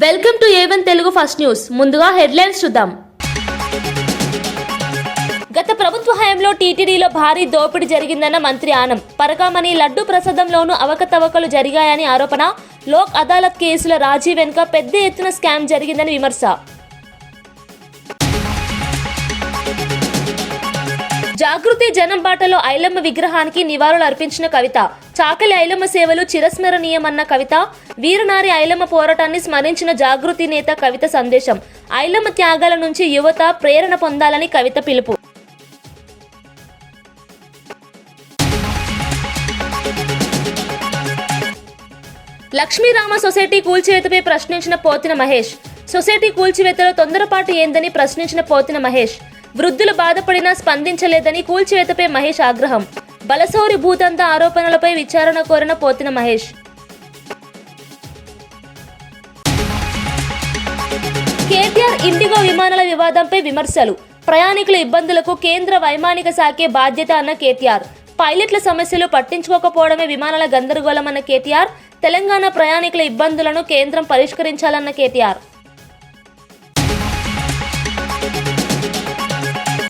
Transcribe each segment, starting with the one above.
Welcome to A1 Telugu first news. ముందుగా headlines చూద్దాం. గత ప్రభుత్వ హయాంలో టీటీడీలో భారీ దోపిడీ జరిగిందన్న మంత్రి ఆనం. పరకామణి లడ్డు ప్రసాదంలోనూ అవకతవకలు జరిగాయని ఆరోపణ. లోక్ అదాలత్ కేసుల రాజీ వెనుక పెద్ద ఎత్తున స్కామ్ జరిగిందని విమర్శ. జాగృతి జనం బాటలో ఐలమ్మ విగ్రహానికి నివాళులు అర్పించిన కవిత. చాకలి ఐలమ్మ సేవలు చిరస్మరణీయమన్న కవిత. వీరనారి ఐలమ్మ పోరాటాన్ని స్మరించిన జాగృతి నేత కవిత సందేశం. ఐలమ్మ త్యాగాల నుంచి యువత ప్రేరణ పొందాలని కవిత పిలుపు. లక్ష్మీరామ సొసైటీ కూల్చివేతపై ప్రశ్నించిన పోతిన మహేష్. సొసైటీ కూల్చివేతలో తొందరపాటు ఏందని ప్రశ్నించిన పోతిన మహేష్. వృద్ధులు బాధపడినా స్పందించలేదని కూల్చివేతపై మహేష్ ఆగ్రహం. బలసౌరి భూతంత ఆరోపణలపై విచారణ కోరిన పోతిన మహేష్. కేటీఆర్ ఇండిగో విమానాల వివాదంపై విమర్శలు. ప్రయాణికుల ఇబ్బందులకు కేంద్ర వైమానిక శాఖే బాధ్యత అన్న కేటీఆర్. పైలట్ల సమస్యలు పట్టించుకోకపోవడమే విమానాల గందరగోళమన్న కేటీఆర్. తెలంగాణ ప్రయాణికుల ఇబ్బందులను కేంద్రం పరిష్కరించాలన్న కేటీఆర్.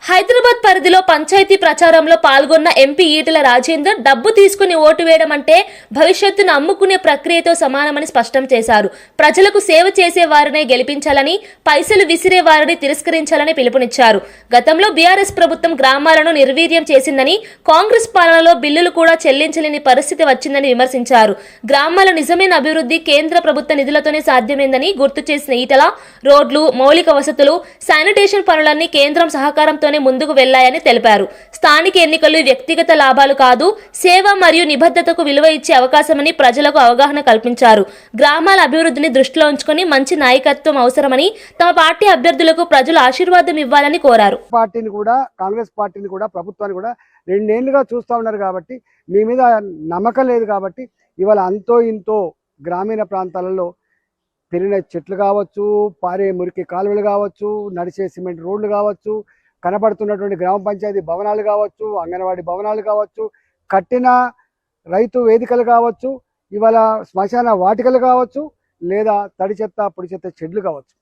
హైదరాబాద్ పరిధిలో పంచాయతీ ప్రచారంలో పాల్గొన్న ఎంపీ ఈటెల రాజేందర్ డబ్బు తీసుకుని ఓటు వేయడం అంటే భవిష్యత్తును అమ్ముకునే ప్రక్రియతో సమానమని స్పష్టం చేశారు. ప్రజలకు సేవ చేసే వారినే గెలిపించాలని, పైసలు విసిరే వారిని తిరస్కరించాలని పిలుపునిచ్చారు. గతంలో బీఆర్ఎస్ ప్రభుత్వం గ్రామాలను నిర్వీర్యం చేసిందని, కాంగ్రెస్ పాలనలో బిల్లులు కూడా చెల్లించలేని పరిస్థితి వచ్చిందని విమర్శించారు. గ్రామాల నిజమైన అభివృద్ధి కేంద్ర ప్రభుత్వ నిధులతోనే సాధ్యమైందని గుర్తు చేసిన ఈటెల, రోడ్లు, మౌలిక వసతులు, శానిటేషన్ పనులన్నీ కేంద్రం సహకారంతోనే ముందుకు వెళ్లాయని తెలిపారు. స్థానిక ఎన్నికలు వ్యక్తిగత లాభాలు కాదు, సేవ మరియు నిబద్ధతకు విలువ ఇచ్చే అవకాశమని ప్రజలకు అవగాహన కల్పించారు. గ్రామాల అభివృద్ధిని దృష్టిలో ఉంచుకొని మంచి నాయకత్వం అవసరమని, తమ పార్టీ అభ్యర్థులకు ప్రజలు ఆశీర్వాదం ఇవ్వాలని కోరారు. పార్టీని కూడా, కాంగ్రెస్ పార్టీని కూడా, ప్రభుత్వాన్ని కూడా 2 ఏళ్లుగా చూస్తూ ఉన్నారు కాబట్టి, మీ మీద నమ్మకం లేదు కాబట్టి ఇవాళ అంతో ఇంతో గ్రామీణ ప్రాంతాలలో పెరిగిన చెట్లు కావచ్చు, పారే మురికి కాలువలు కావచ్చు, నడిచే సిమెంట్ రోడ్లు కావచ్చు, కనబడుతున్నటువంటి గ్రామ పంచాయతీ భవనాలు కావచ్చు, అంగన్వాడీ భవనాలు కావచ్చు, కట్టిన రైతు వేదికలు కావచ్చు, ఇవాళ శ్మశాన వాటికలు కావచ్చు, లేదా తడి చెత్త పొడి చెత్త చెట్లు కావచ్చు,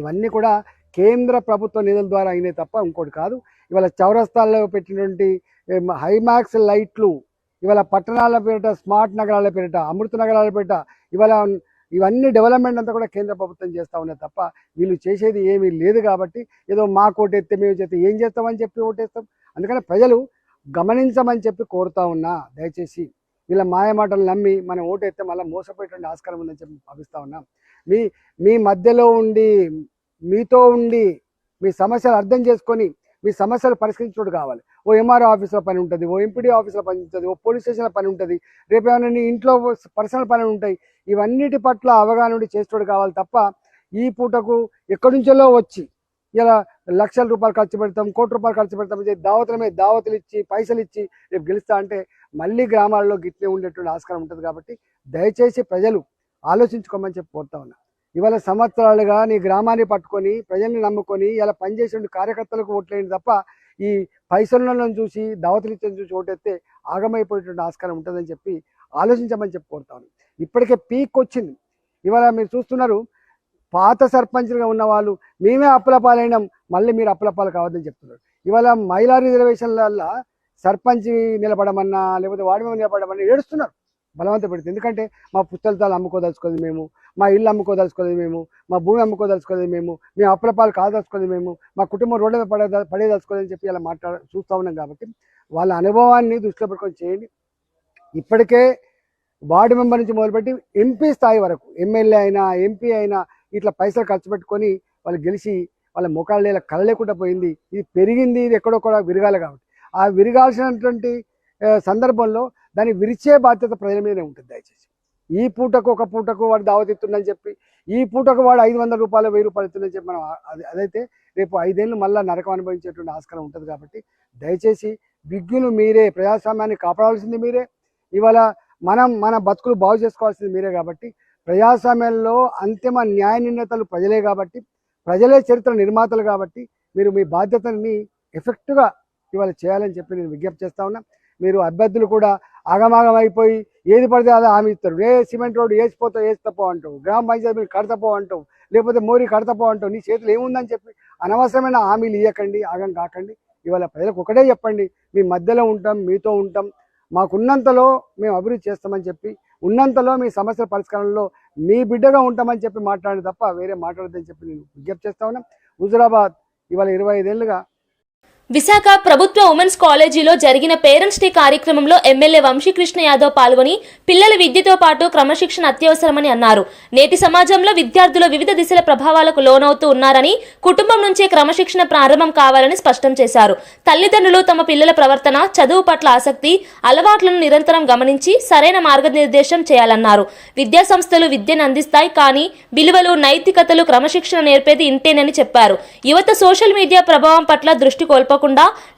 ఇవన్నీ కూడా కేంద్ర ప్రభుత్వ నిధుల ద్వారా అయినాయి తప్ప ఇంకోటి కాదు. ఇవాళ చౌరస్తాల్లో పెట్టినటువంటి హైమాక్స్ లైట్లు, ఇవాళ పట్టణాల పేరిట, స్మార్ట్ నగరాల పేరిట, అమృత నగరాల పేరిట, ఇవాళ ఇవన్నీ డెవలప్మెంట్ అంతా కూడా కేంద్ర ప్రభుత్వం చేస్తూ ఉన్నాయి తప్ప వీళ్ళు చేసేది ఏమీ లేదు. కాబట్టి ఏదో మాకు ఓటేస్తే మేము చేస్తే ఏం చేస్తామని చెప్పి ఓటేస్తాం. అందుకని ప్రజలు గమనించమని చెప్పి కోరుతా ఉన్నా. దయచేసి వీళ్ళ మాయమాటలు నమ్మి మనం ఓటేస్తే మళ్ళీ మోసపోయేటువంటి ఆస్కారం ఉందని చెప్పి భావిస్తూ ఉన్నాం. మీ మధ్యలో ఉండి, మీతో ఉండి, మీ సమస్యలు అర్థం చేసుకొని మీ సమస్యలు పరిష్కరించడం కావాలి. ఓ ఎంఆర్ఓ ఆఫీస్లో పని ఉంటుంది, ఓ ఎంపీడీ ఆఫీస్లో పని ఉంటుంది, ఓ పోలీస్ స్టేషన్లో పని ఉంటుంది, రేపు ఏమైనా నీ ఇంట్లో పర్సనల్ పనులు ఉంటాయి. ఇవన్నిటి పట్ల అవగాహన ఉండి చేసేటోడు కావాలి తప్ప ఈ పూటకు ఎక్కడి నుంచో వచ్చి ఇలా లక్షల రూపాయలు ఖర్చు పెడతాం, కోటి రూపాయలు ఖర్చు పెడతాం, దావతుల మీద దావతులు ఇచ్చి పైసలు ఇచ్చి రేపు గెలుస్తా అంటే మళ్ళీ గ్రామాల్లో గిట్లే ఉండేటువంటి ఆస్కారం ఉంటుంది. కాబట్టి దయచేసి ప్రజలు ఆలోచించుకోమని చెప్పి కోరుతా ఉన్నా. ఇవాళ సంవత్సరాలుగా నీ గ్రామాన్ని పట్టుకొని ప్రజల్ని నమ్ముకొని ఇలా పనిచేసే కార్యకర్తలకు ఓట్లేని తప్ప ఈ పైసలను చూసి దావతులు ఇచ్చని చూసి ఓటేస్తే ఆగమైపోయేటువంటి ఆస్కారం ఉంటుందని చెప్పి ఆలోచించమని చెప్పి కోరుతాను. ఇప్పటికే పీక్ వచ్చింది. ఇవాళ మీరు చూస్తున్నారు, పాత సర్పంచ్లుగా ఉన్న వాళ్ళు మేమే అప్పుల పాలైనాం, మళ్ళీ మీరు అప్పుల పాలు కావద్దని చెప్తున్నారు. ఇవాళ మహిళా రిజర్వేషన్ల సర్పంచ్ నిలబడమన్నా లేకపోతే వార్డు మెంబర్ నిలబడమన్నా ఏడుస్తున్నారు బలవంత పెడితే. ఎందుకంటే మా పుస్తకాలు అమ్ముకోదలుచుకోలేదు మేము, మా ఇల్లు అమ్ముకోదలుచుకోలేదు మేము, మా భూమి అమ్ముకోదలుచుకోలేదు మేము అప్పుల పాలు కాదలుచుకోలేదు మేము, మా కుటుంబం రోడ్ల మీద పడేదలుచుకోలేదని చెప్పి ఇలా చూస్తూ ఉన్నాం. కాబట్టి వాళ్ళ అనుభవాన్ని దృష్టిలో పెట్టుకొని చేయండి. ఇప్పటికే వార్డు మెంబర్ నుంచి మొదలుపెట్టి ఎంపీ స్థాయి వరకు, ఎమ్మెల్యే అయినా ఎంపీ అయినా ఇట్లా పైసలు ఖర్చు పెట్టుకొని వాళ్ళు గెలిచి వాళ్ళ ముఖాలు ఇలా కలలేకుండా పోయింది. ఇది పెరిగింది, ఇది ఎక్కడో కూడా విరగాలి. కాబట్టి ఆ విరగాల్సినటువంటి సందర్భంలో దాన్ని విరిచే బాధ్యత ప్రజల మీదనే ఉంటుంది. దయచేసి ఈ పూటకు ఒక పూటకు వాడు దావత్ ఇస్తుందని చెప్పి, ఈ పూటకు వాడు 500 రూపాయలు 1000 రూపాయలు ఇస్తుందని చెప్పి మనం అదైతే రేపు 5 ఏళ్ళు మళ్ళీ నరకం అనుభవించేటువంటి ఆస్కారం ఉంటుంది. కాబట్టి దయచేసి విజ్ఞులు మీరే, ప్రజాస్వామ్యాన్ని కాపాడాల్సింది మీరే, ఇవాళ మన బతుకులు బాగు చేసుకోవాల్సింది మీరే. కాబట్టి ప్రజాస్వామ్యంలో అంతిమ న్యాయ నిర్ణేతలు ప్రజలే కాబట్టి, ప్రజలే చరిత్ర నిర్మాతలు కాబట్టి మీరు మీ బాధ్యతని ఎఫెక్ట్గా ఇవాళ చేయాలని చెప్పి నేను విజ్ఞప్తి చేస్తా ఉన్నా. మీరు అభ్యర్థులు కూడా ఆగమాగం అయిపోయి ఏది పడితే అలా హామీ ఇస్తారు. సిమెంట్ రోడ్డు వేసిపోతావు అంటావు, గ్రామ పంచాయతీ మీరు కడతపో అంటావు, లేకపోతే మోరీ కడతపో అంటావు. నీ చేతులు ఏముందని చెప్పి అనవసరమైన హామీలు ఇవ్వకండి, ఆగం కాకండి. ఇవాళ ప్రజలకు ఒకటే చెప్పండి, మీ మధ్యలో ఉంటాం, మీతో ఉంటాం, మాకున్నంతలో మేము అభివృద్ధి చేస్తామని చెప్పి, ఉన్నంతలో మీ సమస్యల పరిష్కారంలో మీ బిడ్డగా ఉంటామని చెప్పి మాట్లాడి తప్ప వేరే మాట్లాడదని చెప్పి నేను విజ్ఞప్తి చేస్తా ఉన్నాం. హుజురాబాద్ ఇవాళ 25 ఏళ్ళుగా విశాఖ ప్రభుత్వ ఉమెన్స్ కాలేజీలో జరిగిన పేరెంట్స్ డే కార్యక్రమంలో ఎమ్మెల్యే వంశీకృష్ణ యాదవ్ పాల్గొని పిల్లల విద్యతో పాటు క్రమశిక్షణ అత్యవసరమని అన్నారు. నేటి సమాజంలో విద్యార్థులు వివిధ దిశల ప్రభావాలకు లోనవుతూ ఉన్నారని, కుటుంబం నుంచే క్రమశిక్షణ ప్రారంభం కావాలని స్పష్టం చేశారు. తల్లిదండ్రులు తమ పిల్లల ప్రవర్తన, చదువు పట్ల ఆసక్తి, అలవాట్లను నిరంతరం గమనించి సరైన మార్గనిర్దేశం చేయాలన్నారు. విద్యా సంస్థలు విద్యను అందిస్తాయి, కానీ విలువలు, నైతికతలు, క్రమశిక్షణ నేర్పేది ఇంటేనని చెప్పారు. యువత సోషల్ మీడియా ప్రభావం పట్ల దృష్టి కోల్పోకుండా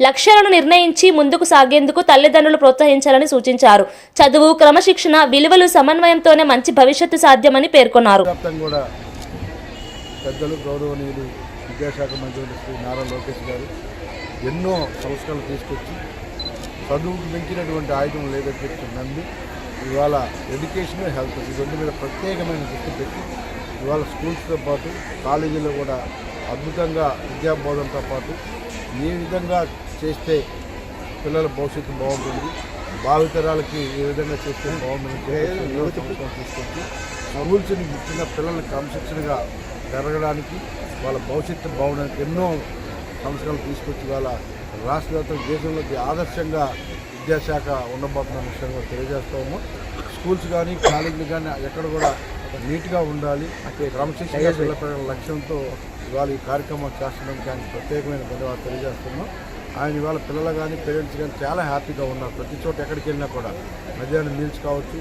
లక్ష్యాలను నిర్ణయించి ముందుకు సాగేందుకు తల్లిదండ్రులు ప్రోత్సహించాలని సూచించారు. చదువు, క్రమశిక్షణ, విలువలు సమన్వయంతోనే మంచి భవిష్యత్తు సాధ్యమని పేర్కొన్నారు. పెద్దలు గౌరవనీయులు విద్యాశాఖ మంత్రి శ్రీ నారా లోకేష్ గారు ఎన్నో సంస్కరణలు తీసుకొచ్చి చదువుకు మించినటువంటి ఆయుధం లేదని చెప్పి నమ్మి ఇవాళ ఎడ్యుకేషన్, హెల్త్ ఈ రెండు మీద ప్రత్యేకమైన దృష్టి పెట్టి ఇవాళ స్కూల్స్తో పాటు కాలేజీలో కూడా అద్భుతంగా విద్యాబోధనతో పాటు ఏ విధంగా చేస్తే పిల్లల భవిష్యత్తు బాగుంటుంది, భావితరాలకి ఏ విధంగా చేస్తే బాగుంటుంది తీసుకొచ్చి స్కూల్స్ని ముఖ్యంగా పిల్లల్ని క్రమశిక్షణగా పెరగడానికి, వాళ్ళ భవిష్యత్తు బాగుండడానికి ఎన్నో సంస్కరణలు తీసుకొచ్చి వాళ్ళ రాష్ట్ర వ్యాప్తంగా దేశంలోకి ఆదర్శంగా విద్యాశాఖ ఉండబోతున్న విషయంగా తెలియజేస్తూ ఉన్నాం. స్కూల్స్ కానీ కాలేజీలు కానీ ఎక్కడ కూడా నీట్గా ఉండాలి, క్రమశిక్షణగా పిల్లల లక్ష్యంతో ఇవాళ ఈ కార్యక్రమం చేస్తున్నాం. దానికి ప్రత్యేకమైన ధన్యవాదాలు తెలియజేస్తున్నాం. ఆయన ఇవాళ పిల్లలు కానీ పేరెంట్స్ కానీ చాలా హ్యాపీగా ఉన్నారు. ప్రతి చోట ఎక్కడికి వెళ్ళినా కూడా మధ్యాహ్నం మీల్స్ కావచ్చు,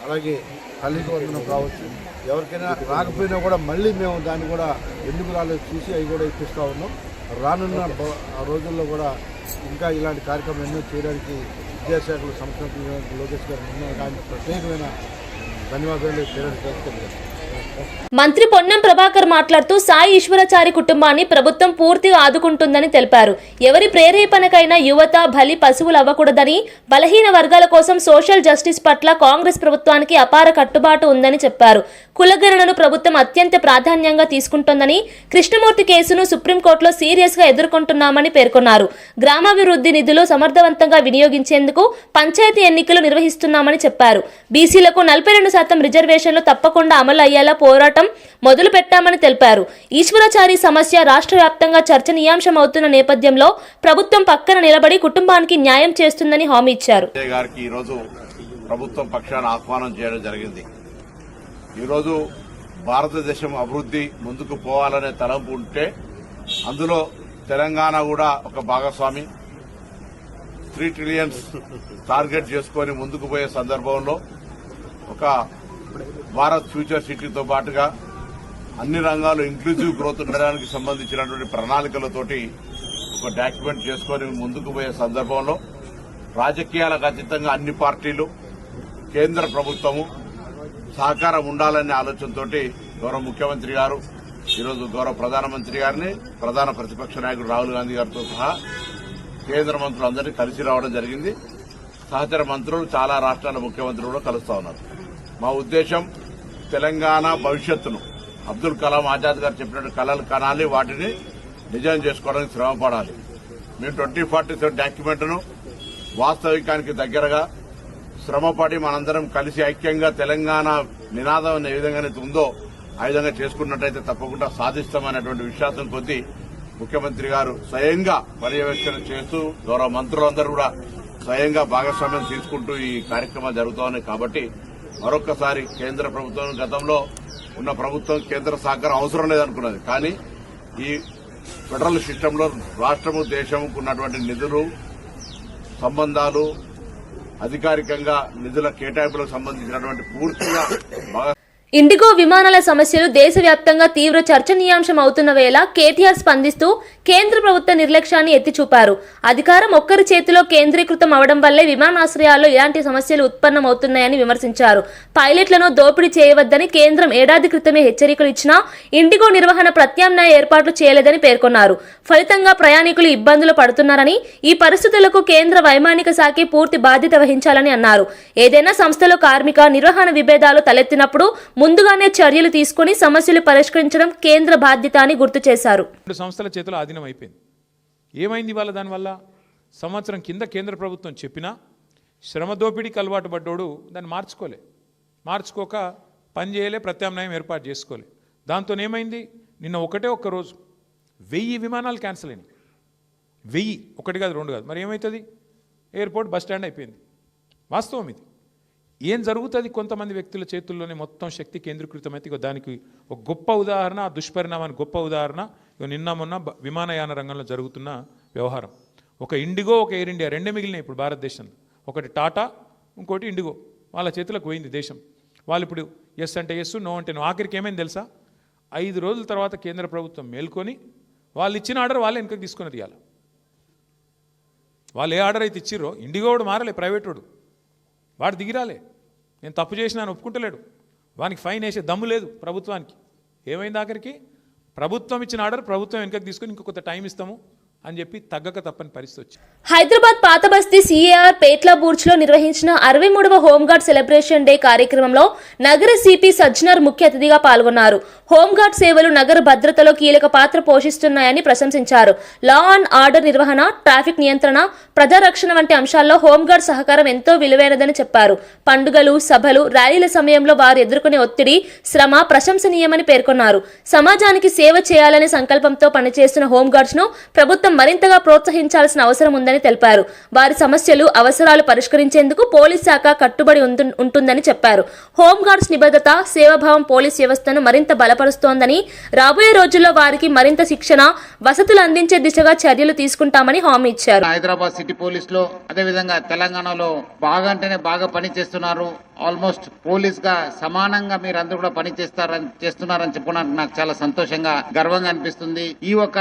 అలాగే తల్లికి వందనం కావచ్చు, ఎవరికైనా రాకపోయినా కూడా మళ్ళీ మేము దాన్ని కూడా ఎందుకు రాలేదు చూసి అవి కూడా ఇప్పిస్తూ ఉన్నాం. రానున్న రోజుల్లో కూడా ఇంకా ఇలాంటి కార్యక్రమం ఎన్నో చేయడానికి విద్యాశాఖలు సంస్కృతి లోకేష్ గారు ఉన్నారు. దానికి ప్రత్యేకమైన ధన్యవాదాలు తెలియజేస్తాం. మంత్రి పొన్నం ప్రభాకర్ మాట్లాడుతూ సాయి ఈశ్వరాచారి కుటుంబాన్ని ప్రభుత్వం పూర్తిగా ఆదుకుంటుందని తెలిపారు. ఎవరి ప్రేరేపణకైనా యువత బలి పశువులు అవ్వకూడదని, బలహీన వర్గాల కోసం సోషల్ జస్టిస్ పట్ల కాంగ్రెస్ ప్రభుత్వానికి అపార కట్టుబాటు ఉందని చెప్పారు. కులగణనను ప్రభుత్వం అత్యంత ప్రాధాన్యంగా తీసుకుంటోందని, కృష్ణమూర్తి కేసును సుప్రీంకోర్టులో సీరియస్ గా ఎదుర్కొంటున్నామని పేర్కొన్నారు. గ్రామాభివృద్ధి నిధులు సమర్థవంతంగా వినియోగించేందుకు పంచాయతీ ఎన్నికలు నిర్వహిస్తున్నామని చెప్పారు. బీసీలకు 42% రిజర్వేషన్లు తప్పకుండా అమలు అయ్యేలా పోరాటం మొదలు పెట్టామని తెలిపారు. ఈశ్వరాచారి సమస్య రాష్ట్ర వ్యాప్తంగా చర్చనీయాంశం అవుతున్న నేపథ్యంలో ప్రభుత్వం పక్కన నిలబడి కుటుంబానికి న్యాయం చేస్తుందని హామీ ఇచ్చారు. ప్రభుత్వం పక్షాన ఆహ్వానం చేయడం జరిగింది. ఈరోజు భారతదేశం అభివృద్ధి ముందుకు పోవాలనే తలంపు ఉంటే అందులో తెలంగాణ కూడా ఒక భాగస్వామి. 3 ట్రిలియన్స్ టార్గెట్ చేసుకుని ముందుకు పోయే సందర్భంలో ఒక భారత్ ఫ్యూచర్ సిటీతో పాటుగా అన్ని రంగాలు ఇంక్లూజివ్ గ్రోత్ ఉండడానికి సంబంధించినటువంటి ప్రణాళికలతోటి ఒక డాక్యుమెంట్ చేసుకుని ముందుకు పోయే సందర్భంలో రాజకీయాలకు అతీతంగా అన్ని పార్టీలు, కేంద్ర ప్రభుత్వము సహకారం ఉండాలనే ఆలోచనతో గౌరవ ముఖ్యమంత్రి గారు ఈరోజు గౌరవ ప్రధానమంత్రి గారిని, ప్రధాన ప్రతిపక్ష నాయకుడు రాహుల్ గాంధీ గారితో సహా కేంద్ర మంత్రులందరినీ కలిసి రావడం జరిగింది. సహచర మంత్రులు చాలా రాష్ట్రాల ముఖ్యమంత్రులు కూడా కలుస్తా ఉన్నారు. మా ఉద్దేశం తెలంగాణ భవిష్యత్తును అబ్దుల్ కలాం ఆజాద్ గారు చెప్పినట్టు కలలు కనాలి, వాటిని నిజం చేసుకోవడానికి శ్రమపడాలి. మేము 2047 డాక్యుమెంట్ను వాస్తవికానికి దగ్గరగా శ్రమపడి మనందరం కలిసి ఐక్యంగా తెలంగాణ నినాదం ఏ విధంగానైతే ఉందో ఆ విధంగా చేసుకున్నట్టయితే తప్పకుండా సాధిస్తామనేటువంటి విశ్వాసం కొద్దీ ముఖ్యమంత్రి గారు స్వయంగా పర్యవేక్షణ చేస్తూ గౌరవ మంత్రులందరూ కూడా స్వయంగా భాగస్వామ్యం తీసుకుంటూ ఈ కార్యక్రమాలు జరుగుతున్నాయి. కాబట్టి మరొక్కసారి కేంద్ర ప్రభుత్వం, గతంలో ఉన్న ప్రభుత్వం కేంద్ర సహకారం అవసరం లేదనుకున్నది, కానీ ఈ ఫెడరల్ సిస్టంలో రాష్ట్రము దేశంకు ఉన్నటువంటి నిధులు, సంబంధాలు, అధికారికంగా నిధుల కేటాయింపులకు సంబంధించినటువంటి పూర్తిగా ఇండిగో విమానాల సమస్యలు దేశవ్యాప్తంగా తీవ్ర చర్చనీయాంశం అవుతున్న వేళ కేటీఆర్ స్పందిస్తూ కేంద్ర ప్రభుత్వ నిర్లక్ష్యాన్ని ఎత్తి చూపారు. అధికారం ఒక్కరి చేతిలో కేంద్రీకృతం అవడం వల్లే విమానాశ్రయాల్లో ఇలాంటి సమస్యలు ఉత్పన్నమవుతున్నాయని విమర్శించారు. పైలట్లను దోపిడీ చేయవద్దని కేంద్రం ఏడాది క్రితమే హెచ్చరికలు ఇచ్చినా ఇండిగో నిర్వహణ ప్రత్యామ్నాయ ఏర్పాట్లు చేయలేదని పేర్కొన్నారు. ఫలితంగా ప్రయాణికులు ఇబ్బందులు పడుతున్నారని, ఈ పరిస్థితులకు కేంద్ర వైమానిక శాఖే పూర్తి బాధ్యత వహించాలని అన్నారు. ఏదైనా సంస్థలో కార్మిక నిర్వహణ విభేదాలు తలెత్తినప్పుడు ముందుగానే చర్యలు తీసుకుని సమస్యలు పరిష్కరించడం కేంద్ర బాధ్యత అని గుర్తు చేశారు. సంస్థల చేతిలో ఆధీనం అయిపోయింది. ఏమైంది ఇవాళ? దానివల్ల సంవత్సరం కింద కేంద్ర ప్రభుత్వం చెప్పినా శ్రమ దోపిడీకి అలవాటు పడ్డోడు దాన్ని మార్చుకోక పని చేయలే, ప్రత్యామ్నాయం ఏర్పాటు చేసుకోలే. దాంతో ఏమైంది? నిన్న ఒక్క రోజు 1000 విమానాలు క్యాన్సిల్ అయినాయి. 1000, ఒకటి కాదు, రెండు కాదు. మరి ఏమవుతుంది? ఎయిర్పోర్ట్ బస్ స్టాండ్ అయిపోయింది. వాస్తవం ఇది. ఏం జరుగుతుంది? కొంతమంది వ్యక్తుల చేతుల్లోనే మొత్తం శక్తి కేంద్రీకృతమైతే దానికి ఒక గొప్ప ఉదాహరణ, ఆ దుష్పరిణామానికి గొప్ప ఉదాహరణ నిన్న మొన్న విమానయాన రంగంలో జరుగుతున్న వ్యవహారం. ఒక ఇండిగో, ఒక ఎయిర్ ఇండియా రెండే మిగిలినాయి ఇప్పుడు భారతదేశంలో. ఒకటి టాటా, ఇంకోటి ఇండిగో. వాళ్ళ చేతులకు పోయింది దేశం. వాళ్ళు ఇప్పుడు ఎస్ అంటే ఎస్, నో అంటే నో. ఆఖరికి ఏమైంది తెలుసా? 5 రోజుల తర్వాత కేంద్ర ప్రభుత్వం మేల్కొని వాళ్ళు ఇచ్చిన ఆర్డర్ వాళ్ళే వెనక్కి తీసుకున్నది. ఇవాళ వాళ్ళు ఏ ఆర్డర్ అయితే ఇచ్చిర్రో, ఇండిగో వాడు మారలే, ప్రైవేట్ వాడు దిగిరాలే. నేను తప్పు చేసినా అని ఒప్పుకుంటలేడు. వానికి ఫైన్ వేసే దమ్ము లేదు ప్రభుత్వానికి. ఏమైంది ఆఖరికి? ప్రభుత్వం ఇచ్చిన ఆర్డర్ ప్రభుత్వం వెనకకి తీసుకుని ఇంకొక టైం ఇస్తాము అని చెప్పి తగ్గక తప్పని పరిస్థితి వచ్చింది. హైదరాబాద్ పాత బస్తీ సిఏఆర్ పేట్లా బూర్జ్ లో నిర్వహించిన 63వ హోంగార్డ్ సెలబ్రేషన్ డే కార్యక్రమంలో నగర సిపి సజ్జనర్ ముఖ్య అతిథిగా పాల్గొన్నారు. హోంగార్డ్ సేవలు నగర భద్రతలో కీలక పాత్ర పోషిస్తున్నాయని ప్రశంసించారు. లా అండ్ ఆర్డర్ నిర్వహణ, ట్రాఫిక్ నియంత్రణ, ప్రజారక్షణ వంటి అంశాల్లో హోంగార్డ్ సహకారం ఎంతో విలువైనదని చెప్పారు. పండుగలు, సభలు, ర్యాలీల సమయంలో వారు ఎదుర్కొనే ఒత్తిడి, శ్రమ ప్రశంసనీయమని పేర్కొన్నారు. సమాజానికి సేవ చేయాలనే సంకల్పంతో పనిచేస్తున్న హోంగార్డ్స్ ను ప్రభుత్వం మరింతగా ప్రోత్సహించాల్సిన అవసరం ఉందని తెలిపారు. వారి సమస్యలు, అవసరాలు పరిష్కరించేందుకు పోలీస్ శాఖ కట్టుబడి ఉంటుందని చెప్పారు. హోంగార్డ్స్ నిబద్ధత, సేవాభావం పోలీస్ వ్యవస్థను మరింత బలపరుస్తోందని, రాబోయే రోజుల్లో వారికి మరింత శిక్షణ, వసతులు అందించే దిశగా చర్యలు తీసుకుంటామని హామీ ఇచ్చారు. హైదరాబాద్ సిటీ పోలీస్ లో, అదేవిధంగా తెలంగాణలో బాగా అంటేనే బాగా పని చేస్తున్నారు. ఆల్మోస్ట్ పోలీస్ గా సమానంగా మీరు అందరూ కూడా పని చేస్తున్నారని చెప్పుకోవడానికి నాకు చాలా సంతోషంగా, గర్వంగా అనిపిస్తుంది. ఈ ఒక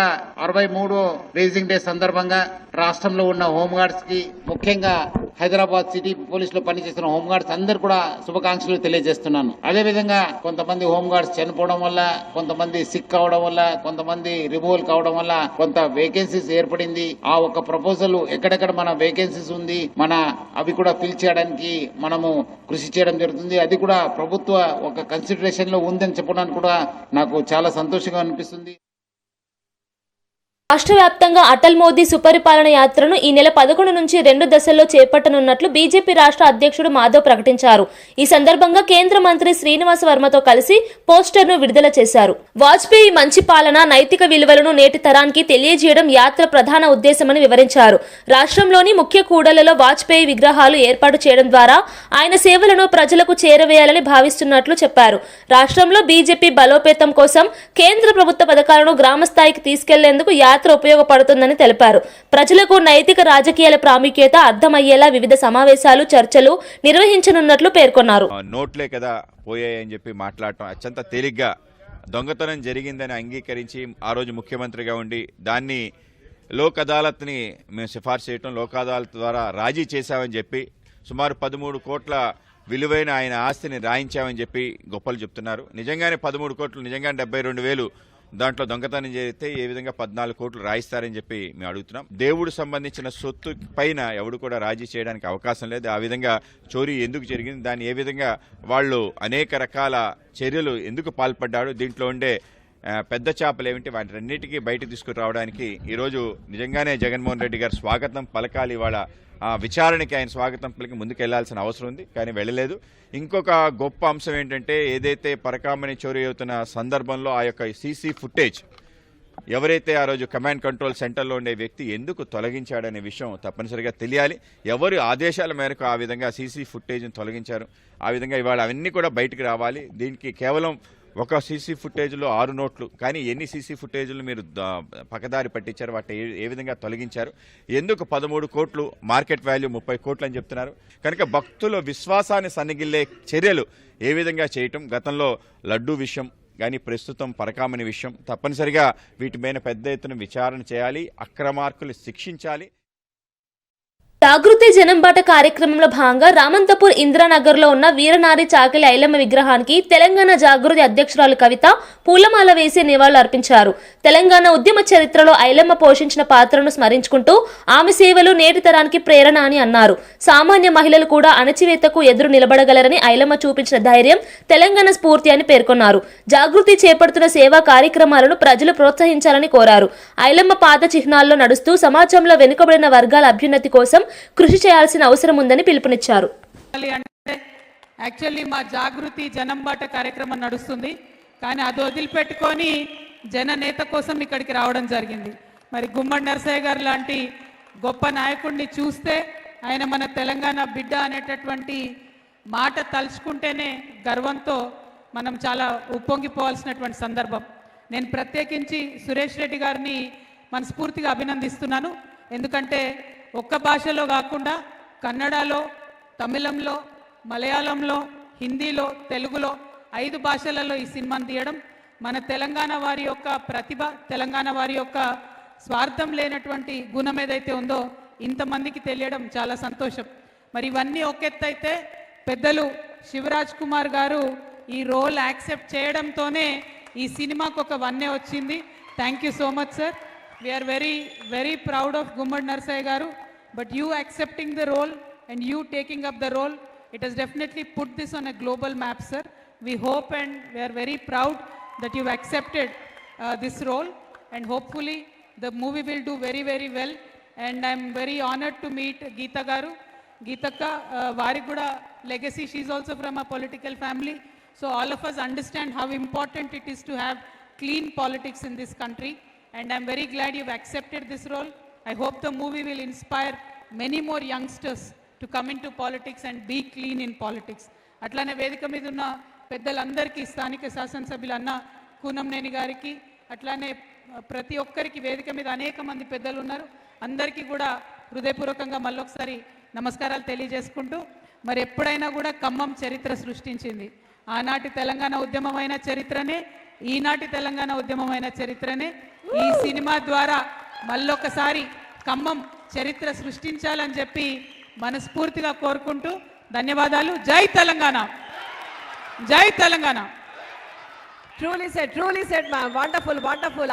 63వ రేజింగ్ డే సందర్భంగా రాష్ట్రంలో ఉన్న హోంగార్డ్స్ కి, ముఖ్యంగా హైదరాబాద్ సిటీ పోలీస్ లో పనిచేస్తున్న హోంగార్డ్స్ అందరు కూడా శుభాకాంక్షలు తెలియజేస్తున్నాను. అదేవిధంగా కొంతమంది హోంగార్డ్స్ చనిపోవడం వల్ల, కొంతమంది సిక్ కావడం వల్ల, కొంతమంది రిమూవల్ కావడం వల్ల కొంత వేకెన్సీస్ ఏర్పడింది. ఆ ఒక ప్రపోజల్ ఎక్కడెక్కడ మన వేకెన్సీస్ ఉంది, అవి కూడా ఫిల్ చేయడానికి మనము కృషి చేయడం జరుగుతుంది. అది కూడా ప్రభుత్వ ఒక కన్సిడరేషన్ లో ఉందని చెప్పడానికి కూడా నాకు చాలా సంతోషంగా అనిపిస్తుంది. రాష్ట్ర వ్యాప్తంగా అటల్ మోదీ సుపరిపాలన యాత్రను ఈ నెల 11 నుంచి 2 దశల్లో చేపట్టనున్నట్లు బీజేపీ రాష్ట్ర అధ్యక్షుడు మాధవ్ ప్రకటించారు. ఈ సందర్భంగా కేంద్ర మంత్రి శ్రీనివాస వర్మతో కలిసి పోస్టర్ను విడుదల చేశారు. వాజ్పేయి మంచి పాలన, నైతిక విలువలను నేటి తరానికి తెలియజేయడం యాత్ర ప్రధాన ఉద్దేశమని వివరించారు. రాష్ట్రంలోని ముఖ్య కూడళ్లలో వాజ్పేయి విగ్రహాలు ఏర్పాటు చేయడం ద్వారా ఆయన సేవలను ప్రజలకు చేరవేయాలని భావిస్తున్నట్లు చెప్పారు. రాష్ట్రంలో బీజేపీ బలోపేతం కోసం కేంద్ర ప్రభుత్వ పథకాలను గ్రామస్థాయికి తీసుకెళ్లేందుకు యాత్ర ఉపయోగపడుతుందని తెలిపారు. ప్రజలకు నైతిక రాజకీయాల ప్రాముఖ్యత అర్థమయ్యేలా వివిధ సమావేశాలు, చర్చలు నిర్వహించనున్నట్లు పేర్కొన్నారు. నోట్లే కదా పోయాయని చెప్పి మాట్లాడటం అత్యంత తేలిగ్గా, దొంగతనం జరిగిందని అంగీకరించి ఆ రోజు ముఖ్యమంత్రిగా ఉండి దాన్ని లోక్ అదాలత్ని మేము సిఫార్సు చేయటం, లోక్ అదాలత్ ద్వారా రాజీ చేశామని చెప్పి సుమారు 13 కోట్ల విలువైన ఆయన ఆస్తిని రాయించామని చెప్పి గొప్పలు చెప్తున్నారు. నిజంగానే 13 కోట్లు, నిజంగానే 72,000 దాంట్లో దొంగతనం చేస్తే ఏ విధంగా 14 కోట్లు రాయిస్తారని చెప్పి మేము అడుగుతున్నాం. దేవుడు సంబంధించిన సొత్తు పైన ఎవడు కూడా రాజీ చేయడానికి అవకాశం లేదు. ఆ విధంగా చోరీ ఎందుకు జరిగింది, దాన్ని ఏ విధంగా వాళ్ళు అనేక రకాల చర్యలు ఎందుకు పాల్పడ్డాడు, దీంట్లో ఉండే పెద్ద చేపలు ఏమిటి, వాటిన్నిటికీ బయటకు తీసుకురావడానికి ఈరోజు నిజంగానే జగన్మోహన్ రెడ్డి గారు స్వాగతం పలకాలి. వాళ్ళ విచారణకి ఆయన స్వాగతం పలికి ముందుకు వెళ్లాల్సిన అవసరం ఉంది, కానీ వెళ్ళలేదు. ఇంకొక గొప్ప అంశం ఏంటంటే, ఏదైతే పరకామణి చోరీ అవుతున్న సందర్భంలో ఆ యొక్క సీసీ ఫుటేజ్ ఎవరైతే ఆ రోజు కమాండ్ కంట్రోల్ సెంటర్లో ఉండే వ్యక్తి ఎందుకు తొలగించాడనే విషయం తప్పనిసరిగా తెలియాలి. ఎవరు ఆదేశాల మేరకు ఆ విధంగా సీసీ ఫుటేజ్ని తొలగించారు, ఆ విధంగా ఇవాళ అవన్నీ కూడా బయటకు రావాలి. దీనికి కేవలం ఒక సీసీ ఫుటేజ్లో 6 నోట్లు, కానీ ఎన్ని సీసీ ఫుటేజ్లు మీరు పక్కదారి పట్టించారు, వాటి ఏ విధంగా తొలగించారు, ఎందుకు 13 కోట్లు, మార్కెట్ వాల్యూ 30 కోట్లు అని చెప్తున్నారు. కనుక భక్తుల విశ్వాసాన్ని సన్నగిల్లే చర్యలు ఏ విధంగా చేయటం, గతంలో లడ్డూ విషయం, కానీ ప్రస్తుతం పరకామని విషయం. తప్పనిసరిగా వీటిపైన పెద్ద ఎత్తున విచారణ చేయాలి, అక్రమార్కులు శిక్షించాలి. జాగృతి జనంబాట కార్యక్రమంలో భాగంగా రామంతపూర్ ఇందిరానగర్లో ఉన్న వీరనారి చాకలి ఐలమ్మ విగ్రహానికి తెలంగాణ జాగృతి అధ్యక్షురాలు కవిత పూలమాల వేసి నివాళులు అర్పించారు. తెలంగాణ ఉద్యమ చరిత్రలో ఐలమ్మ పోషించిన పాత్రను స్మరించుకుంటూ ఆమె సేవలు నేటి తరానికి ప్రేరణ అని అన్నారు. సామాన్య మహిళలు కూడా అణచివేతకు ఎదురు నిలబడగలరని ఐలమ్మ చూపించిన ధైర్యం తెలంగాణ స్ఫూర్తి అని పేర్కొన్నారు. జాగృతి చేపడుతున్న సేవా కార్యక్రమాలను ప్రజలు ప్రోత్సహించాలని కోరారు. ఐలమ్మ పాత చిహ్నాల్లో నడుస్తూ సమాజంలో వెనుకబడిన వర్గాల అభ్యున్నతి కోసం కృషి చేయాల్సిన అవసరం ఉందని పిలుపునిచ్చారు. యాక్చువల్లీ మా జాగృతి జనంబాట కార్యక్రమం నడుస్తుంది, కానీ అది వదిలిపెట్టుకొని జననేత కోసం ఇక్కడికి రావడం జరిగింది. మరి గుమ్మడి నరసయ్య గారు లాంటి గొప్ప నాయకుడిని చూస్తే ఆయన మన తెలంగాణ బిడ్డ అనేటటువంటి మాట తలుచుకుంటేనే గర్వంతో మనం చాలా ఉప్పొంగిపోవాల్సినటువంటి సందర్భం. నేను ప్రత్యేకించి సురేష్ రెడ్డి గారిని మనస్ఫూర్తిగా అభినందిస్తున్నాను. ఎందుకంటే ఒక్క భాషలో కాకుండా కన్నడలో, తమిళంలో, మలయాళంలో, హిందీలో, తెలుగులో 5 భాషలలో ఈ సినిమాను తీయడం మన తెలంగాణ వారి యొక్క ప్రతిభ, తెలంగాణ వారి యొక్క స్వార్థం లేనటువంటి గుణం ఏదైతే ఉందో ఇంతమందికి తెలియడం చాలా సంతోషం. మరి ఇవన్నీ ఒకెత్తైతే పెద్దలు శివరాజ్ కుమార్ గారు ఈ రోల్ యాక్సెప్ట్ చేయడంతోనే ఈ సినిమాకు ఒక వన్నే వచ్చింది. Thank you so much sir. We are very, very proud of Gummadi Narsaya Garu, but you accepting the role and you taking up the role, it has definitely put this on a global map, sir. We hope and we are very proud that you've accepted this role, and hopefully the movie will do very, very well. And I'm very honored to meet Geeta Garu. Geetaka, vari kuda legacy, she is also from a political family. So all of us understand how important it is to have clean politics in this country. And I'm very glad you've accepted this role. I hope the movie will inspire many more youngsters to come into politics and be clean in politics. అట్లానే వేదిక మీద ఉన్న పెద్దలందరికీ, స్థానిక శాసనసభ్యులు అన్న కూనంనేని గారికి, అట్లానే ప్రతి ఒక్కరికి వేదిక మీద అనేక మంది పెద్దలు ఉన్నారు, అందరికీ కూడా హృదయపూర్వకంగా మళ్ళొకసారి నమస్కారాలు తెలియజేసుకుంటూ, మరి ఎప్పుడైనా కూడా ఖమ్మం చరిత్ర సృష్టించింది. ఆనాటి తెలంగాణ ఉద్యమమైన చరిత్రనే, ఈనాటి తెలంగాణ ఉద్యమమైన చరిత్రనే ఈ సినిమా ద్వారా మళ్ళొకసారి ఖమ్మం చరిత్ర సృష్టించాలని చెప్పి మనస్ఫూర్తిగా కోరుకుంటూ ధన్యవాదాలు. జై తెలంగాణ, జై Telangana. Truly said, ma'am. Wonderful, wonderful.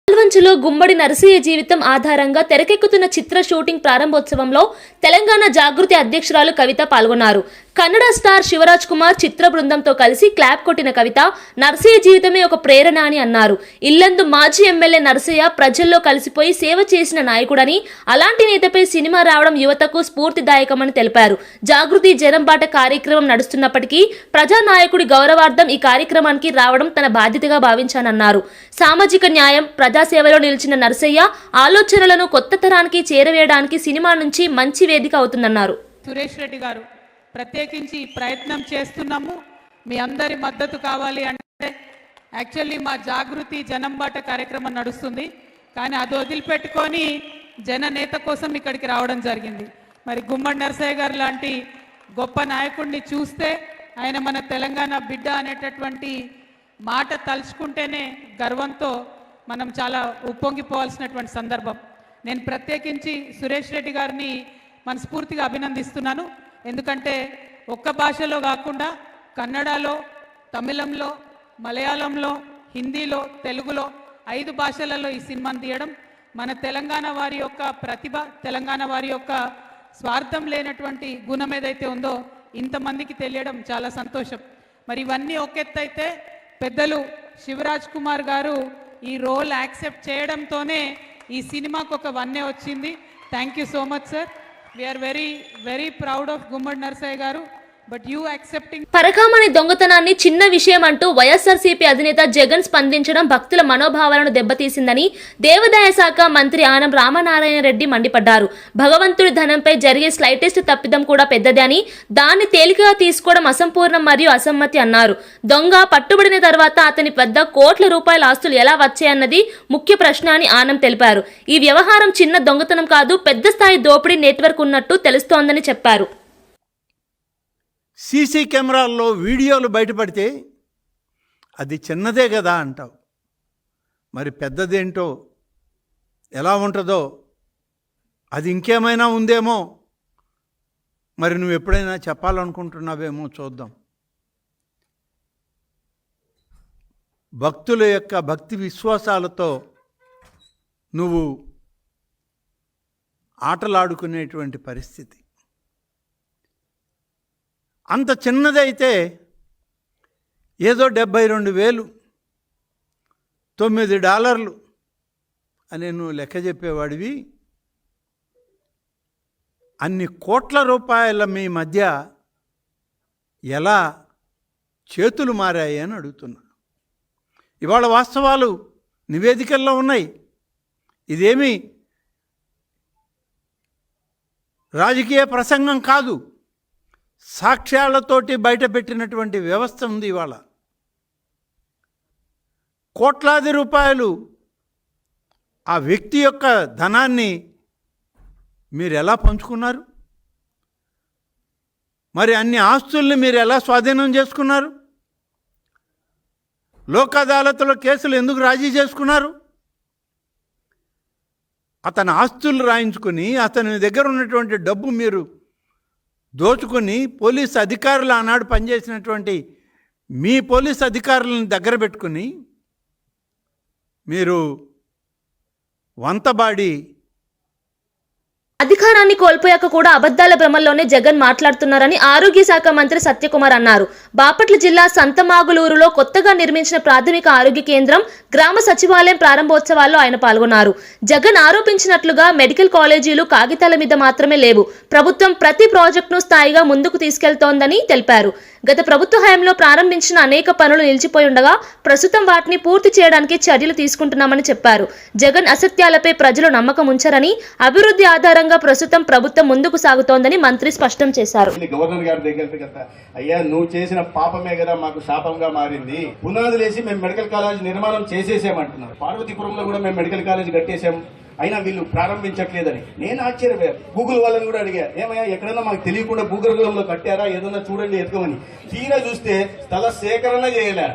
పాల్వంచలో గుమ్మడి నరసయ్య జీవితం ఆధారంగా తెరకెక్కుతున్న చిత్ర షూటింగ్ ప్రారంభోత్సవంలో తెలంగాణ జాగృతి అధ్యక్షురాలు కవిత పాల్గొన్నారు. కన్నడ స్టార్ శివరాజ్ కుమార్ చిత్ర బృందంతో కలిసి క్లాప్ కొట్టిన కవిత నరసయ్య జీవితమే ఒక ప్రేరణ అని అన్నారు. ఇల్లందు మాజీ ఎమ్మెల్యే నరసయ్య ప్రజల్లో కలిసిపోయి సేవ చేసిన నాయకుడని, అలాంటి నేతపై సినిమా రావడం యువతకు స్ఫూర్తిదాయకమని తెలిపారు. జాగృతి జనంబాట కార్యక్రమం నడుస్తున్నప్పటికీ ప్రజానాయకుడి గౌరవార్థం ఈ కార్యక్రమానికి రావడం తన బాధ్యతగా భావించానన్నారు. సామాజిక న్యాయం, ప్రజాసేవలో నిలిచిన నరసయ్య ఆలోచనలను కొత్త తరానికి చేరవేయడానికి సినిమా నుంచి మంచి వేదిక అవుతుందన్నారు. సురేష్ రెడ్డి గారు ప్రత్యేకించి ప్రయత్నం చేస్తున్నాము, మీ అందరి మద్దతు కావాలి అంటే. యాక్చువల్లీ మా జాగృతి జనంబాట కార్యక్రమం నడుస్తుంది, కానీ అది వదిలిపెట్టుకొని జననేత కోసం ఇక్కడికి రావడం జరిగింది. మరి గుమ్మడి నరసయ్య గారు లాంటి గొప్ప నాయకుడిని చూస్తే ఆయన మన తెలంగాణ బిడ్డ అనేటటువంటి మాట తలుచుకుంటేనే గర్వంతో మనం చాలా ఉప్పొంగిపోవాల్సినటువంటి సందర్భం. నేను ప్రత్యేకించి సురేష్ రెడ్డి గారిని మనస్ఫూర్తిగా అభినందిస్తున్నాను. ఎందుకంటే ఒక్క భాషలో కాకుండా కన్నడలో, తమిళంలో, మలయాళంలో, హిందీలో, తెలుగులో 5 భాషలలో ఈ సినిమాను తీయడం మన తెలంగాణ వారి యొక్క ప్రతిభ, తెలంగాణ వారి యొక్క స్వార్థం లేనటువంటి గుణం ఏదైతే ఉందో ఇంతమందికి తెలియడం చాలా సంతోషం. మరి ఇవన్నీ ఒకెత్తైతే పెద్దలు శివరాజ్ కుమార్ గారు ఈ రోల్ యాక్సెప్ట్ చేయడంతోనే ఈ సినిమాకు ఒక వన్నే వచ్చింది. Thank you so much sir. We are very, very proud of Gummadi Narsaya Garu, but you accepting. పరకామణి దొంగతనాన్ని చిన్న విషయం అంటూ వైఎస్ఆర్సీపీ అధినేత జగన్ స్పందించడం భక్తుల మనోభావాలను దెబ్బతీసిందని దేవాదాయ శాఖ మంత్రి ఆనం రామనారాయణ రెడ్డి మండిపడ్డారు. భగవంతుడి ధనంపై జరిగే స్లైటెస్ట్ తప్పిదం కూడా పెద్దదే అని, దాన్ని తేలికగా తీసుకోవడం అసంపూర్ణం మరియు అసమ్మతి అన్నారు. దొంగ పట్టుబడిన తర్వాత అతని వద్ద కోట్ల రూపాయల ఆస్తులు ఎలా వచ్చాయన్నది ముఖ్య ప్రశ్న అని ఆనం తెలిపారు. ఈ వ్యవహారం చిన్న దొంగతనం కాదు, పెద్ద స్థాయి దోపిడీ నెట్వర్క్ ఉన్నట్టు తెలుస్తోందని చెప్పారు. సీసీ కెమెరాల్లో వీడియోలు బయటపడితే అది చిన్నదే కదా అంటావు. మరి పెద్దదేంటో ఎలా ఉంటుందో అది ఇంకేమైనా ఉందేమో, మరి నువ్వు ఎప్పుడైనా చెప్పాలనుకుంటున్నావేమో చూద్దాం. భక్తుల యొక్క భక్తి విశ్వాసాలతో నువ్వు ఆటలాడుకునేటువంటి పరిస్థితి. అంత చిన్నదైతే ఏదో $72,000 $9 అని నువ్వు లెక్క చెప్పేవాడివి. అన్ని కోట్ల రూపాయల మీ మధ్య ఎలా చేతులు మారాయి అని అడుగుతున్నా. ఇవాళ వాస్తవాలు నివేదికల్లో ఉన్నాయి. ఇదేమీ రాజకీయ ప్రసంగం కాదు, సాక్ష్యాలతోటి బయటపెట్టినటువంటి వ్యవస్థ ఉంది. ఇవాళ కోట్లాది రూపాయలు ఆ వ్యక్తి యొక్క ధనాన్ని మీరు ఎలా పంచుకున్నారు? మరి అన్ని ఆస్తుల్ని మీరు ఎలా స్వాధీనం చేసుకున్నారు? లోక్ అదాలత్లో కేసులు ఎందుకు రాజీ చేసుకున్నారు? అతని ఆస్తులు రాయించుకొని అతని దగ్గర ఉన్నటువంటి డబ్బు మీరు దోచుకొని పోలీసు అధికారులు ఆనాడు పనిచేసినటువంటి మీ పోలీసు అధికారులను దగ్గర పెట్టుకుని మీరు వంతబాడి అధికారాన్ని కోల్పోయాక కూడా అబద్ధాల భ్రమల్లోనే జగన్ మాట్లాడుతున్నారని ఆరోగ్య శాఖ మంత్రి సత్యకుమార్ అన్నారు. బాపట్ల జిల్లా సంతమాగులూరులో కొత్తగా నిర్మించిన ప్రాథమిక ఆరోగ్య కేంద్రం, గ్రామ సచివాలయం ప్రారంభోత్సవాల్లో ఆయన పాల్గొన్నారు. జగన్ ఆరోపించినట్లుగా మెడికల్ కాలేజీలు కాగితాల మీద మాత్రమే లేవు, ప్రభుత్వం ప్రతి ప్రాజెక్టును స్థాయిగా ముందుకు తీసుకెళ్తోందని తెలిపారు. గత ప్రభుత్వ హయాంలో ప్రారంభించిన అనేక పనులు నిలిచిపోయి ఉండగా ప్రస్తుతం వాటిని పూర్తి చేయడానికి చర్యలు తీసుకుంటున్నామని చెప్పారు. జగన్ అసత్యాలపై ప్రజలు నమ్మకం ఉంచారని, అభివృద్ధి ఆధారంగా ప్రస్తుతం ప్రభుత్వం ముందుకు సాగుతోందని మంత్రి స్పష్టం చేశారు. గవర్నర్ గారి దగ్గర కదా, అయ్యా నువ్వు చేసిన పాపమే కదా మాకు శాపంగా మారింది. పునాదులేసి మేము మెడికల్ కాలేజ్ నిర్మాణం చేసేసామంటున్నారు. పార్వతీపురంలో కూడా మేము మెడికల్ కాలేజ్ కట్టేశాం, అయినా వీళ్ళు ప్రారంభించట్లేదని నేను ఆశ్చర్యపోయా. గూగుల్ వాళ్ళని కూడా అడిగా, ఏమయ్యా ఎక్కడైనా మాకు తెలియకుండా భూగర్భంలో కట్టారా, ఏదన్నా చూడండి ఎత్తుకోమని. తీరా చూస్తే స్థల సేకరణ చేయలే.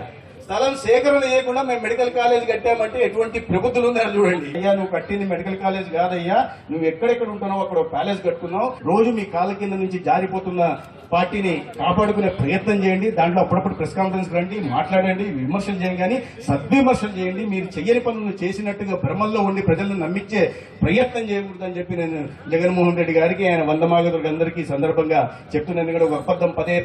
స్థలం సేకరణ చేయకుండా మేము మెడికల్ కాలేజ్ కట్టామంటే ఎటువంటి ప్రబుద్ధులు ఉన్నాయో చూడండి. అయ్యా నువ్వు కట్టింది మెడికల్ కాలేజ్ కాదయ్యా, నువ్వు ఎక్కడెక్కడ ఉంటున్నావు అక్కడ ప్యాలెస్ కట్టుకున్నావు. రోజు మీ కాళ్ళ కింద నుంచి జారిపోతున్న పార్టీని కాపాడుకునే ప్రయత్నం చేయండి. దాంట్లో అప్పుడప్పుడు ప్రెస్ కాన్ఫరెన్స్ రండి, మాట్లాడండి, విమర్శలు చేయండి, కానీ సద్విమర్శలు చేయండి. మీరు చెయ్యని పనులు చేసినట్టుగా భ్రమల్లో ఉండి ప్రజలను నమ్మించే ప్రయత్నం చేయకూడదని చెప్పి నేను జగన్మోహన్ రెడ్డి గారికి, ఆయన వందమాగతులకు అందరికీ సందర్భంగా చెప్తున్నాను. కూడా ఒక అబద్ధం పదే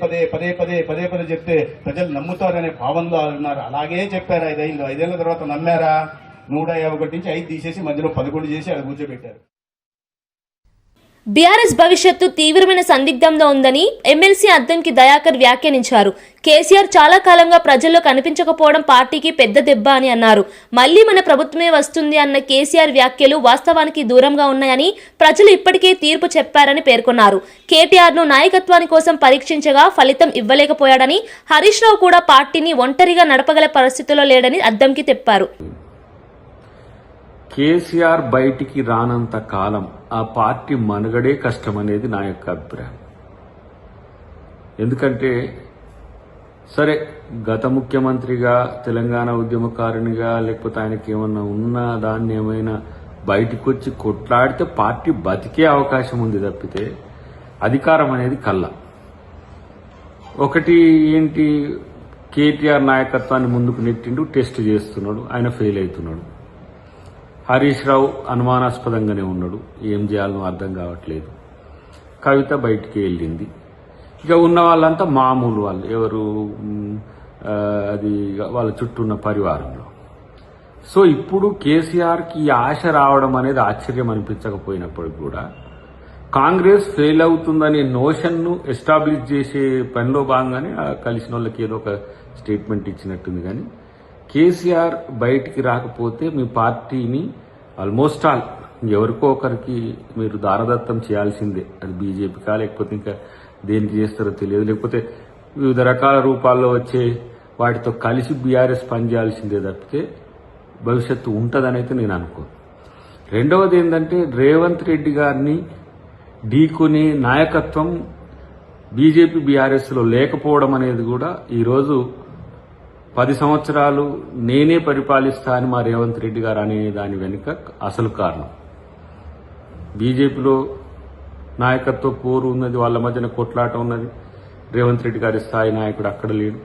పదే చెప్తే ప్రజలు నమ్ముతారనే భావనలో ఉన్నారు. అలాగే చెప్పారు 5 ఏళ్ళు. 5 ఏళ్ల తర్వాత నమ్మారా? 151 నుంచి 5 తీసేసి మధ్యలో 11 చేసి అక్కడ కూర్చోబెట్టారు. బీఆర్ఎస్ భవిష్యత్తు తీవ్రమైన సందిగ్ధంలో ఉందని ఎమ్మెల్సీ అద్దంకి దయాకర్ వ్యాఖ్యానించారు. కేసీఆర్ చాలా కాలంగా ప్రజల్లో కనిపించకపోవడం పార్టీకి పెద్ద దెబ్బ అని అన్నారు. మళ్లీ మన ప్రభుత్వమే వస్తుంది అన్న కేసీఆర్ వ్యాఖ్యలు వాస్తవానికి దూరంగా ఉన్నాయని, ప్రజలు ఇప్పటికే తీర్పు చెప్పారని పేర్కొన్నారు. కేటీఆర్ను నాయకత్వాని కోసం పరీక్షించగా ఫలితం ఇవ్వలేకపోయాడని, హరీష్ రావు కూడా పార్టీని ఒంటరిగా నడపగల పరిస్థితిలో లేడని అద్దంకి చెప్పారు. కేసీఆర్ బయటికి రానంత కాలం ఆ పార్టీ మనుగడే కష్టమనేది నా యొక్క అభిప్రాయం. ఎందుకంటే సరే గత ముఖ్యమంత్రిగా, తెలంగాణ ఉద్యమకారునిగా, లేకపోతే ఆయనకి ఏమన్నా ఉన్నా దాన్ని ఏమైనా బయటకు వచ్చి కొట్లాడితే పార్టీ బతికే అవకాశం ఉంది తప్పితే అధికారం అనేది కళ్ళ. ఒకటి ఏంటి, కేటీఆర్ నాయకత్వాన్ని ముందుకు నెట్టిండు, టెస్ట్ చేస్తున్నాడు, ఆయన ఫెయిల్ అవుతున్నాడు. హరీష్ రావు అనుమానాస్పదంగానే ఉన్నాడు, ఏం చేయాలనో అర్థం కావట్లేదు. కవిత బయటికి వెళ్ళింది. ఇక ఉన్న వాళ్ళంతా మామూలు వాళ్ళు, ఎవరు అది వాళ్ళ చుట్టూ ఉన్న పరివారంలో. సో ఇప్పుడు కేసీఆర్కి ఈ ఆశ రావడం అనేది ఆశ్చర్యం అనిపించకపోయినప్పటికీ కూడా కాంగ్రెస్ ఫెయిల్ అవుతుందనే నోషన్ను ఎస్టాబ్లిష్ చేసే పనిలో భాగంగానే కలిసిన వాళ్ళకి ఏదో ఒక స్టేట్మెంట్ ఇచ్చినట్టుంది. కానీ కేసీఆర్ బయటికి రాకపోతే మీ పార్టీని ఆల్మోస్ట్ ఆల్ ఎవరికో ఒకరికి మీరు దారదత్తం చేయాల్సిందే. అది బీజేపీకా లేకపోతే ఇంకా దేనికి చేస్తారో తెలియదు, లేకపోతే వివిధ రకాల రూపాల్లో వచ్చే వాటితో కలిసి బీఆర్ఎస్ పనిచేయాల్సిందే తప్పితే భవిష్యత్తు ఉంటుందని అయితే నేను అనుకోను. రెండవది ఏంటంటే రేవంత్ రెడ్డి గారిని ఢీకొని నాయకత్వం బీజేపీ బీఆర్ఎస్లో లేకపోవడం అనేది కూడా ఈరోజు 10 సంవత్సరాలు నేనే పరిపాలిస్తా అని మా రేవంత్ రెడ్డి గారు అనే దాని వెనుక అసలు కారణం బీజేపీలో నాయకత్వ పోరు ఉన్నది, వాళ్ళ మధ్యన కొట్లాట ఉన్నది. రేవంత్ రెడ్డి గారి స్థాయి నాయకుడు అక్కడ లేడు.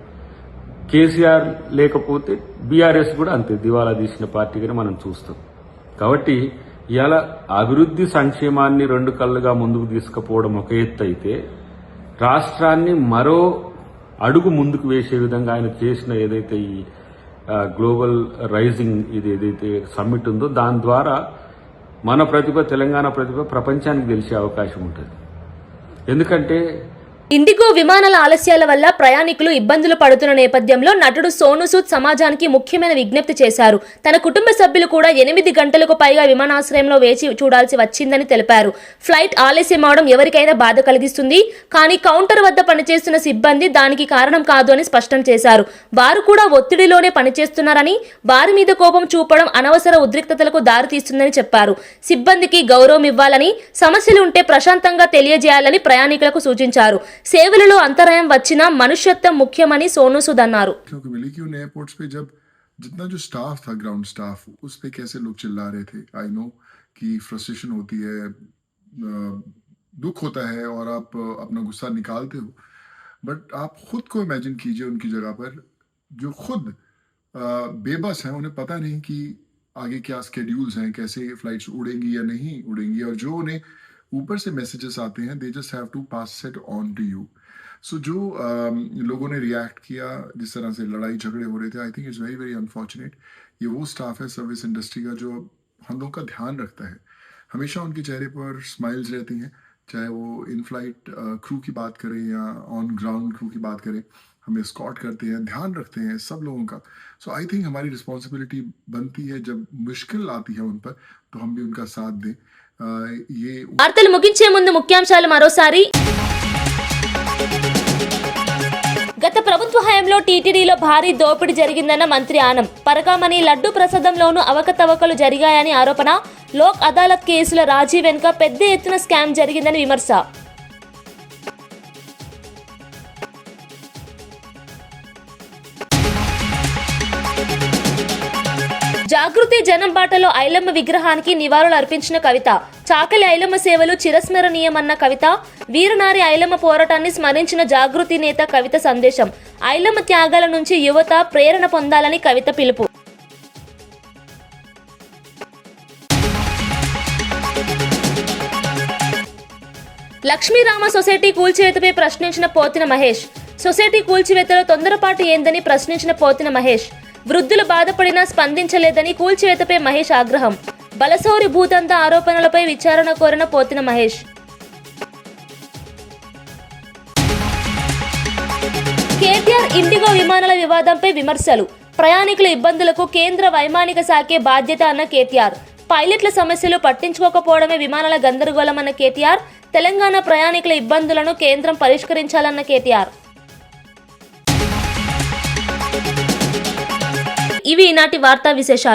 కేసీఆర్ లేకపోతే బీఆర్ఎస్ కూడా అంతే దివాలా తీసిన పార్టీగానే మనం చూస్తాం. కాబట్టి ఇలా అభివృద్ధి సంక్షేమాన్ని 2 కళ్ళుగా ముందుకు తీసుకుపోవడం ఒక ఎత్తు అయితే, రాష్ట్రాన్ని మరో అడుగు ముందుకు వేసే విధంగా ఆయన చేసిన ఏదైతే ఈ గ్లోబల్ రైజింగ్ ఇది ఏదైతే సమ్మిట్ ఉందో దాని ద్వారా మన ప్రతిభ, తెలంగాణ ప్రతిభ ప్రపంచానికి తెలిసే అవకాశం ఉంటుంది. ఎందుకంటే ఇండిగో విమానాల ఆలస్యాల వల్ల ప్రయాణికులు ఇబ్బందులు పడుతున్న నేపథ్యంలో నటుడు సోనూ సూద్ సమాజానికి ముఖ్యమైన విజ్ఞప్తి చేశారు. తన కుటుంబ సభ్యులు కూడా 8 గంటలకు పైగా విమానాశ్రయంలో వేచి చూడాల్సి వచ్చిందని తెలిపారు. ఫ్లైట్ ఆలస్యం అవడం ఎవరికైనా బాధ కలిగిస్తుంది, కానీ కౌంటర్ వద్ద పనిచేస్తున్న సిబ్బంది దానికి కారణం కాదు అని స్పష్టం చేశారు. వారు కూడా ఒత్తిడిలోనే పనిచేస్తున్నారని, వారి మీద కోపం చూపడం అనవసర ఉద్రిక్తతలకు దారితీస్తుందని చెప్పారు. సిబ్బందికి గౌరవం ఇవ్వాలని, సమస్యలు ఉంటే ప్రశాంతంగా తెలియజేయాలని ప్రయాణికులకు సూచించారు. సేవలలో అంతరాయం వచ్చినా మనుష్యత్వం ముఖ్యమని సోనూ सूद అన్నారు. क्योंकि मिली कि उन एयरपोर्ट्स पे जब जितना जो स्टाफ था, ग्राउंड स्टाफ, उस पे कैसे लोग चिल्ला रहे थे. आई नो कि फ्रस्ट्रेशन होती है, दुख होता है और आप अपना गुस्सा निकालते हो, बट आप खुद को इमेजिन कीजिए उनकी जगह पर जो खुद बेबस हैं, उन्हें पता नहीं कि आगे क्या स्केड्यूल्स हैं, कैसे फ्लाइट्स उड़ेंगी या नहीं उड़ेंगी, और जो उन्हें ऊपर से मैसेजेस आते हैं, they just have to pass it on to you. So जो लोगों ने रिएक्ट किया, जिस तरह से लड़ाई झगड़े हो रहे थे, I think it's very very unfortunate. ये वो स्टाफ है सर्विस इंडस्ट्री का जो हम लोग का ध्यान रखता है. हमेशा उनके चेहरे पर स्माइल्स रहती हैं, चाहे वो इन फ्लाइट क्रू की बात करें या ऑन ग्राउंड क्रू की बात करें. हमें स्कॉट करते हैं, ध्यान रखते हैं सब लोगों का. सो आई थिंक हमारी रिस्पॉन्सिबिलिटी बनती है, जब मुश्किल आती है उन पर, तो हम भी उनका साथ दें. వార్తలు ముగించే ముందు ముఖ్యాంశాలు మరోసారి. గత ప్రభుత్వ హయాంలో టీటీడీలో భారీ దోపిడీ జరిగిందన్న మంత్రి ఆనం. పరకామణి లడ్డు ప్రసాదంలోనూ అవకతవకలు జరిగాయని ఆరోపణ. లోక్ అదాలత్ కేసుల రాజీ వెనుక పెద్ద ఎత్తున స్కామ్ జరిగిందని విమర్శ. జాగృతి జనం బాటలో ఐలమ్మ విగ్రహానికి నివాళులు అర్పించిన కవిత. చాకలి ఐలమ్మ సేవలు చిరస్మరణీయమన్న కవిత. వీరనారి ఐలమ్మ పోరాటాన్ని స్మరించిన జాగృతి నేత కవిత సందేశం. ఐలమ్మ త్యాగాల నుంచి యువత ప్రేరణ పొందాలని కవిత పిలుపు. లక్ష్మీరామ సొసైటీ కూల్చివేతపై ప్రశ్నించిన పోతిన మహేష్. సొసైటీ కూల్చివేతలో తొందరపాటు ఏందని ప్రశ్నించిన పోతిన మహేష్. వృద్ధులు బాధపడినా స్పందించలేదని కూల్చివేతపై మహేష్ ఆగ్రహం. బలసౌరి భూదంద ఆరోపణలపై విచారణ కోరిన పోతిన మహేష్. కేటీఆర్ ఇండిగో విమానాల వివాదంపై విమర్శలు. ప్రయాణికుల ఇబ్బందులకు కేంద్ర వైమానిక శాఖే బాధ్యత అన్న కేటీఆర్. పైలట్ల సమస్యలు పట్టించుకోకపోవడమే విమానాల గందరగోళమన్న కేటీఆర్. తెలంగాణ ప్రయాణికుల ఇబ్బందులను కేంద్రం పరిష్కరించాలన్న కేటీఆర్. ఇవి ఈనాటి వార్తా విశేషాలు.